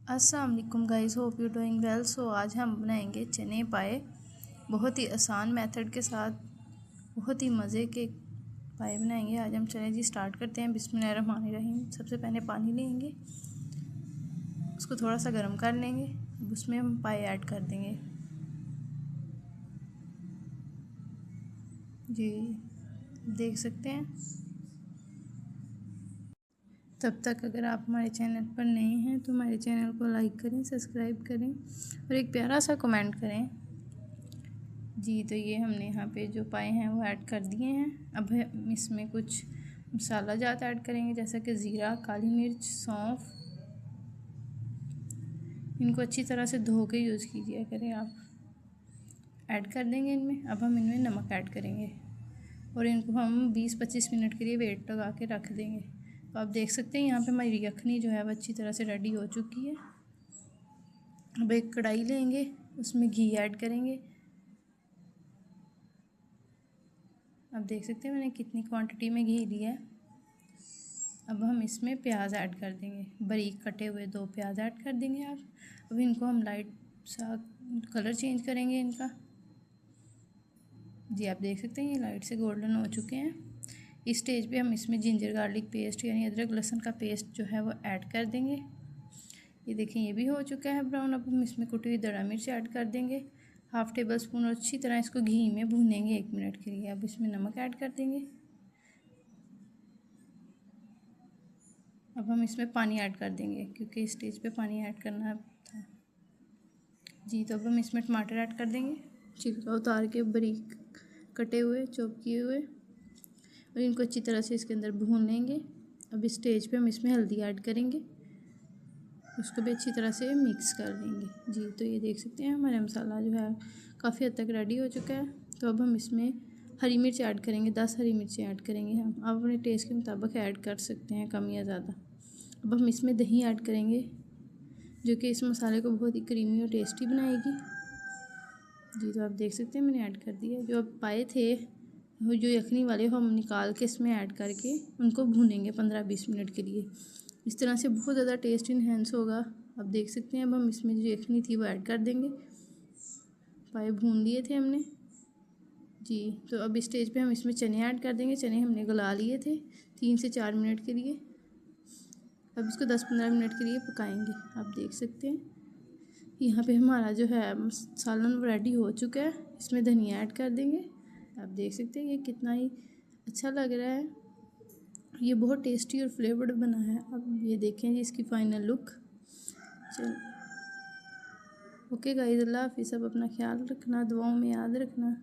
अस्सलाम वालेकुम guys, hope you doing well. So आज हम बनाएंगे चने पाए, बहुत ही आसान मेथड के साथ बहुत ही मज़े के पाए बनाएंगे। आज हम चने जी स्टार्ट करते हैं। बिस्मिल्लाहिर्रहमानिर्रहीम। सबसे पहले पानी लेंगे, उसको थोड़ा सा गर्म कर लेंगे, उसमें हम पाए ऐड कर देंगे। जी देख सकते हैं। तब तक अगर आप हमारे चैनल पर नए हैं तो हमारे चैनल को लाइक करें, सब्सक्राइब करें और एक प्यारा सा कमेंट करें। जी तो ये हमने यहाँ पे जो पाए हैं वो ऐड कर दिए हैं। अब हम इसमें कुछ मसाला जात ऐड करेंगे, जैसा कि ज़ीरा, काली मिर्च, सौंफ। इनको अच्छी तरह से धो के यूज़ कीजिए करें आप। ऐड कर देंगे इनमें। अब हम इनमें नमक ऐड करेंगे और इनको हम 20-25 मिनट के लिए वेट लगा के रख देंगे। तो आप देख सकते हैं यहाँ पे हमारी यखनी जो है वो अच्छी तरह से रेडी हो चुकी है। अब एक कढ़ाई लेंगे, उसमें घी ऐड करेंगे। अब देख सकते हैं मैंने कितनी क्वांटिटी में घी लिया है। अब हम इसमें प्याज ऐड कर देंगे, बारीक कटे हुए 2 प्याज ऐड कर देंगे आप। अब इनको हम लाइट सा कलर चेंज करेंगे इनका। जी आप देख सकते हैं ये लाइट से गोल्डन हो चुके हैं। इस स्टेज पे हम इसमें जिंजर गार्लिक पेस्ट यानी अदरक लहसुन का पेस्ट जो है वो ऐड कर देंगे। ये देखें ये भी हो चुका है ब्राउन। अब हम इसमें कुटी हुई दड़ा मिर्च ऐड कर देंगे, 1/2 टेबल स्पून, और अच्छी तरह इसको घी में भूनेंगे 1 मिनट के लिए। अब इसमें नमक ऐड कर देंगे। अब हम इसमें पानी ऐड कर देंगे क्योंकि इस स्टेज पे पानी ऐड करना था। जी तो अब हम इसमें टमाटर ऐड कर देंगे, छिलका उतार के बारीक कटे हुए, चॉप किए हुए, और इनको अच्छी तरह से इसके अंदर भून लेंगे। अब इस स्टेज पे हम इसमें हल्दी ऐड करेंगे, उसको भी अच्छी तरह से मिक्स कर देंगे। जी तो ये देख सकते हैं हमारा मसाला जो है काफ़ी हद तक रेडी हो चुका है। तो अब हम इसमें हरी मिर्च ऐड करेंगे, 10 हरी मिर्चें ऐड करेंगे हम। आप अपने टेस्ट के मुताबिक ऐड कर सकते हैं, कम या ज़्यादा। अब हम इसमें दही ऐड करेंगे जो कि इस मसाले को बहुत ही क्रीमी और टेस्टी बनाएगी। जी तो आप देख सकते हैं मैंने ऐड कर दिया। जो अब पाए थे वो जो यखनी वाले वो हम निकाल के इसमें ऐड करके उनको भूनेंगे 15-20 मिनट के लिए। इस तरह से बहुत ज़्यादा टेस्ट इन्हेंस होगा। अब देख सकते हैं। अब हम इसमें जो यखनी थी वो ऐड कर देंगे। पाए भून लिए थे हमने। जी तो अब इस स्टेज पे हम इसमें चने ऐड कर देंगे। चने हमने गला लिए थे 3 से 4 मिनट के लिए। अब इसको 10-15 मिनट के लिए पकाएंगे। आप देख सकते हैं यहाँ पे हमारा जो है सालन रेडी हो चुका है। इसमें धनिया ऐड कर देंगे। आप देख सकते हैं ये कितना ही अच्छा लग रहा है। ये बहुत टेस्टी और फ्लेवर्ड बना है। अब ये देखें जी इसकी फ़ाइनल लुक। चल ओके गाइस, अल्लाह हाफिज़। सब अपना ख्याल रखना, दुआओं में याद रखना।